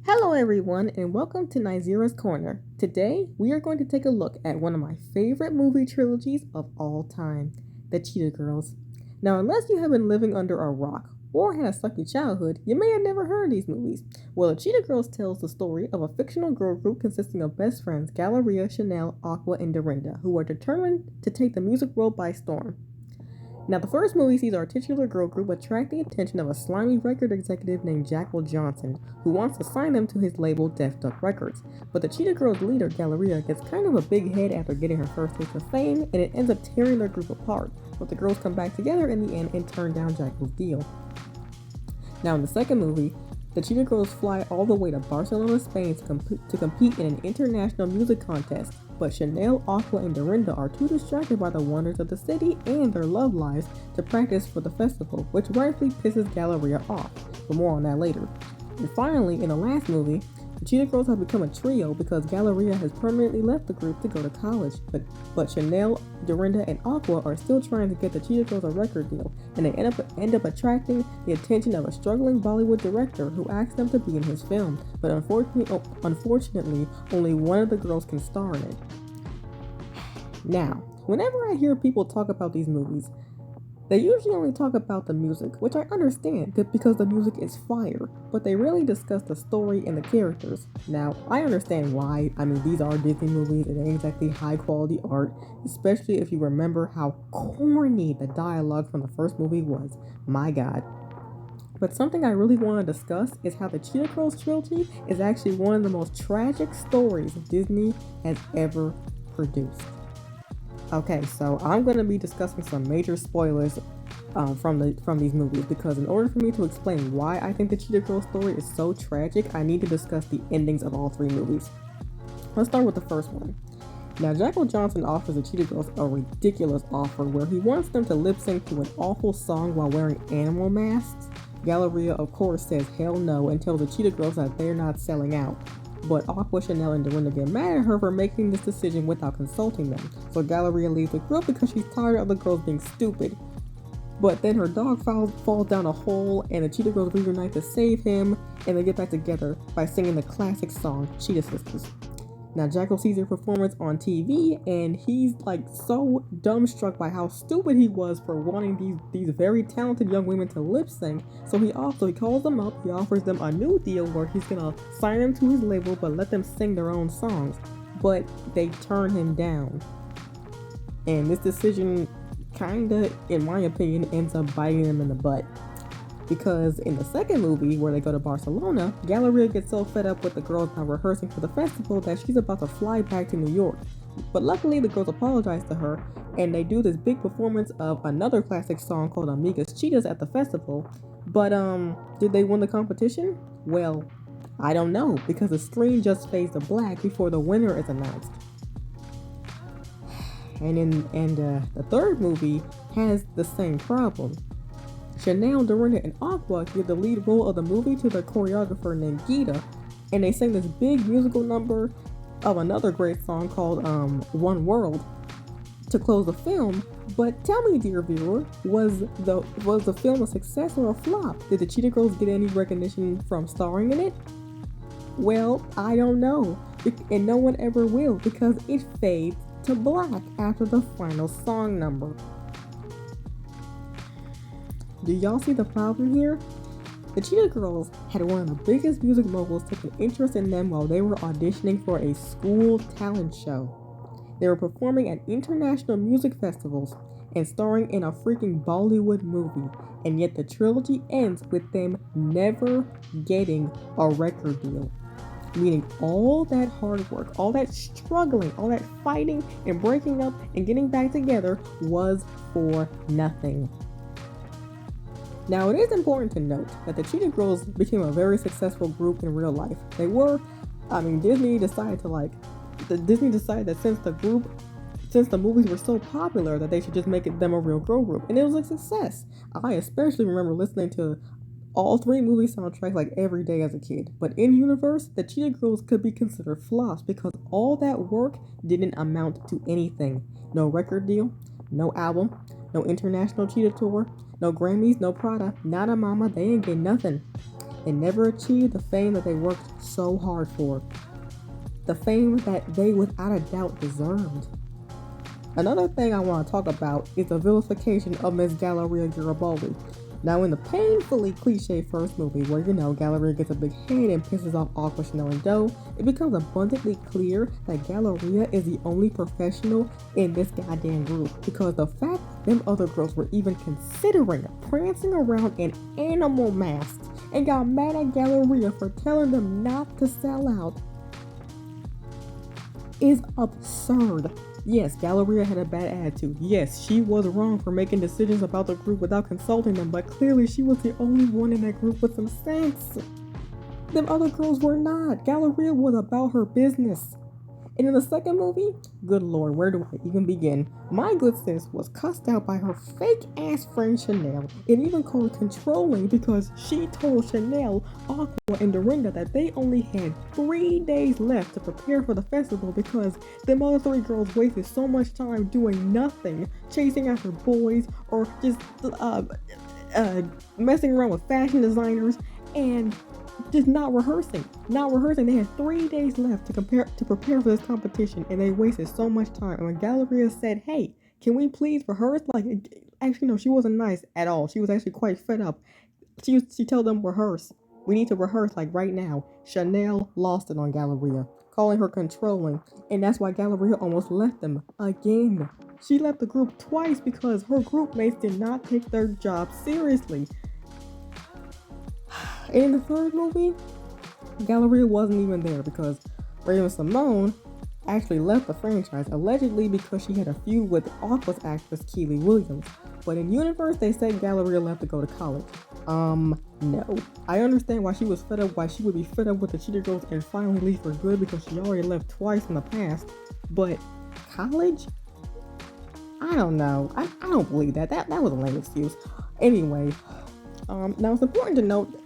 Hello, everyone, and welcome to Nizira's Corner. Today, we are going to take a look at one of my favorite movie trilogies of all time, The Cheetah Girls. Now, unless you have been living under a rock or had a sucky childhood, you may have never heard of these movies. Well, The Cheetah Girls tells the story of a fictional girl group consisting of best friends Galleria, Chanel, Aqua, and Dorinda, who are determined to take the music world by storm. Now, the first movie sees our titular girl group attract the attention of a slimy record executive named Jackal Johnson, who wants to sign them to his label Death Duck Records. But the Cheetah Girls leader, Galleria, gets kind of a big head after getting her first taste of fame, and it ends up tearing their group apart. But the girls come back together in the end and turn down Jackal's deal. Now, in the second movie, the Cheetah Girls fly all the way to Barcelona, Spain to compete in an international music contest, but Chanel, Aqua, and Dorinda are too distracted by the wonders of the city and their love lives to practice for the festival, which rightfully pisses Galleria off, but more on that later. And finally, in the last movie, the Cheetah Girls have become a trio because Galleria has permanently left the group to go to college, but Chanel, Dorinda, and Aqua are still trying to get the Cheetah Girls a record deal, and they end up attracting the attention of a struggling Bollywood director who asks them to be in his film, but unfortunately, only one of the girls can star in it. Now, whenever I hear people talk about these movies, they usually only talk about the music, which I understand because the music is fire, but they rarely discuss the story and the characters. Now, I understand why. I mean, these are Disney movies and ain't exactly high quality art, especially if you remember how corny the dialogue from the first movie was. My God. But something I really want to discuss is how the Cheetah Girls trilogy is actually one of the most tragic stories Disney has ever produced. Okay, so I'm going to be discussing some major spoilers from these movies because in order for me to explain why I think the Cheetah Girls story is so tragic, I need to discuss the endings of all three movies. Let's start with the first one. Now, Jackal Johnson offers the Cheetah Girls a ridiculous offer where he wants them to lip sync to an awful song while wearing animal masks. Galleria, of course, says hell no and tells the Cheetah Girls that they're not selling out. But Aqua, Chanel, and Dorinda get mad at her for making this decision without consulting them. So Galleria leaves the group because she's tired of the girls being stupid. But then her dog falls down a hole and the Cheetah Girls reunite to save him, and they get back together by singing the classic song Cheetah Sisters. Now Jackal sees their performance on TV and he's like so dumbstruck by how stupid he was for wanting these very talented young women to lip sync. So he calls them up, he offers them a new deal where he's gonna sign them to his label but let them sing their own songs. But they turn him down. And this decision kinda, in my opinion, ends up biting them in the butt. Because in the second movie, where they go to Barcelona, Galleria gets so fed up with the girls not rehearsing for the festival that she's about to fly back to New York. But luckily, the girls apologize to her, and they do this big performance of another classic song called Amigas Cheetahs at the festival. But, did they win the competition? Well, I don't know, because the screen just fades to black before the winner is announced. And the third movie has the same problem. Chanel, Dorinda, and Aqua give the lead role of the movie to their choreographer named Cheetah, and they sing this big musical number of another great song called One World to close the film. But tell me, dear viewer, was the film a success or a flop? Did the Cheetah Girls get any recognition from starring in it? Well, I don't know, and no one ever will because it fades to black after the final song number. Do y'all see the problem here? The Cheetah Girls had one of the biggest music moguls take an interest in them while they were auditioning for a school talent show. They were performing at international music festivals and starring in a freaking Bollywood movie, and yet the trilogy ends with them never getting a record deal. Meaning all that hard work, all that struggling, all that fighting and breaking up and getting back together was for nothing. Now, it is important to note that the Cheetah Girls became a very successful group in real life. Disney decided that since the movies were so popular that they should just make them a real girl group. And it was a success. I especially remember listening to all three movie soundtracks like every day as a kid. But in universe, the Cheetah Girls could be considered flops because all that work didn't amount to anything. No record deal, no album, no international Cheetah tour, no Grammys, no Prada, nada mama, they ain't get nothing. and never achieved the fame that they worked so hard for. The fame that they without a doubt deserved. Another thing I want to talk about is the vilification of Miss Galleria Garibaldi. Now, in the painfully cliche first movie, where Galleria gets a big head and pisses off Aqua, Chanel, and Doe, it becomes abundantly clear that Galleria is the only professional in this goddamn group. Because the fact them other girls were even considering prancing around in animal masks and got mad at Galleria for telling them not to sell out is absurd. Yes, Galleria had a bad attitude. Yes, she was wrong for making decisions about the group without consulting them, but clearly she was the only one in that group with some sense. Them other girls were not. Galleria was about her business. And in the second movie, good lord, where do I even begin? My good sis was cussed out by her fake ass friend Chanel and even called controlling because she told Chanel, Aqua, and Dorinda that they only had 3 days left to prepare for the festival because them other 3 girls wasted so much time doing nothing, chasing after boys or just messing around with fashion designers and just not rehearsing. They had 3 days left to prepare for this competition, and they wasted so much time. And when Galleria said, "Hey, can we please rehearse?" Actually, no, she wasn't nice at all. She was actually quite fed up. She told them, "Rehearse. We need to rehearse like right now." Chanel lost it on Galleria, calling her controlling, and that's why Galleria almost left them again. She left the group twice because her group mates did not take their job seriously. In the third movie, Galleria wasn't even there because Raven-Symoné actually left the franchise, allegedly because she had a feud with Aqua's actress Keely Williams. But in universe, they said Galleria left to go to college. No. I understand why she was fed up, why she would be fed up with the Cheetah Girls and finally leave for good because she already left twice in the past. But college? I don't know. I don't believe that. That was a lame excuse. Anyway, now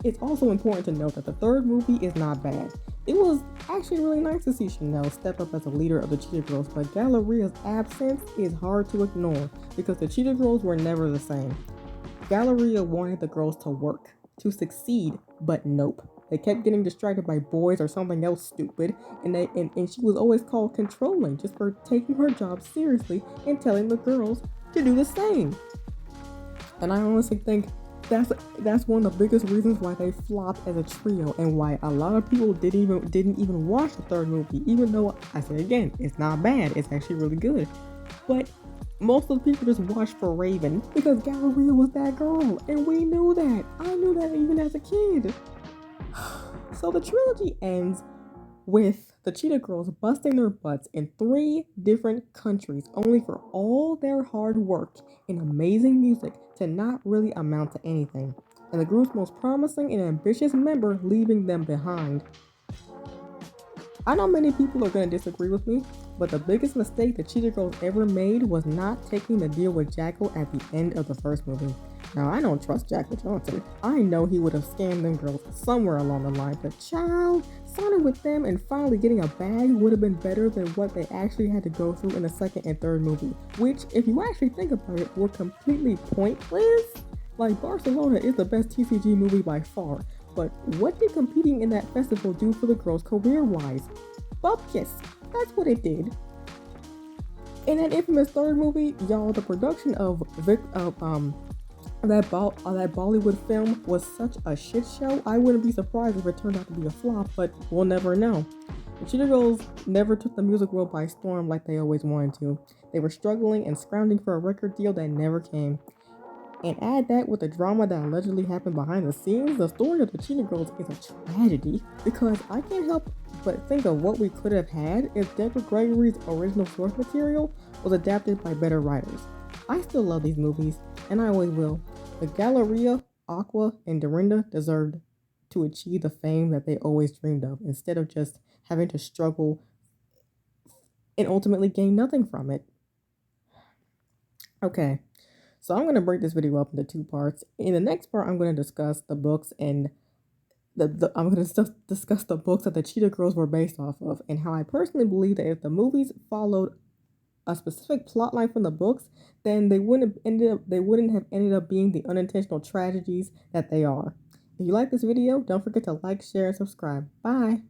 it's also important to note that the third movie is not bad. It was actually really nice to see Chanel step up as a leader of the Cheetah Girls, but Galleria's absence is hard to ignore because the Cheetah Girls were never the same. Galleria wanted the girls to work, to succeed, but nope. They kept getting distracted by boys or something else stupid, and she was always called controlling just for taking her job seriously and telling the girls to do the same. And I honestly think that's one of the biggest reasons why they flopped as a trio and why a lot of people didn't even watch the third movie, even though I say again, it's not bad, it's actually really good. But most of the people just watched for Raven because Galleria was that girl, and we knew that. I knew that even as a kid. So the trilogy ends with the Cheetah Girls busting their butts in 3 different countries, only for all their hard work and amazing music to not really amount to anything, and the group's most promising and ambitious member leaving them behind. I know many people are going to disagree with me, but the biggest mistake the Cheetah Girls ever made was not taking the deal with Jackal at the end of the first movie. Now, I don't trust Jackal Johnson. I know he would have scammed them girls somewhere along the line, but child, signing with them and finally getting a bag would have been better than what they actually had to go through in the second and third movie, which, if you actually think about it, were completely pointless. Like, Barcelona is the best TCG movie by far, but what did competing in that festival do for the girls career-wise? Bupkis. That's what it did. In that infamous third movie, y'all, the production of that Bollywood film was such a shit show. I wouldn't be surprised if it turned out to be a flop, but we'll never know. The Cheetah Girls never took the music world by storm like they always wanted to. They were struggling and scrounging for a record deal that never came. And add that with the drama that allegedly happened behind the scenes, the story of the Cheetah Girls is a tragedy because I can't help but think of what we could have had if Deborah Gregory's original source material was adapted by better writers. I still love these movies, and I always will, but Galleria, Aqua, and Dorinda deserved to achieve the fame that they always dreamed of instead of just having to struggle and ultimately gain nothing from it. Okay. So I'm going to break this video up into 2 parts. In the next part, I'm going to discuss the books and I'm going to discuss the books that the Cheetah Girls were based off of and how I personally believe that if the movies followed a specific plot line from the books, then they wouldn't have ended up being the unintentional tragedies that they are. If you like this video, don't forget to like, share, and subscribe. Bye!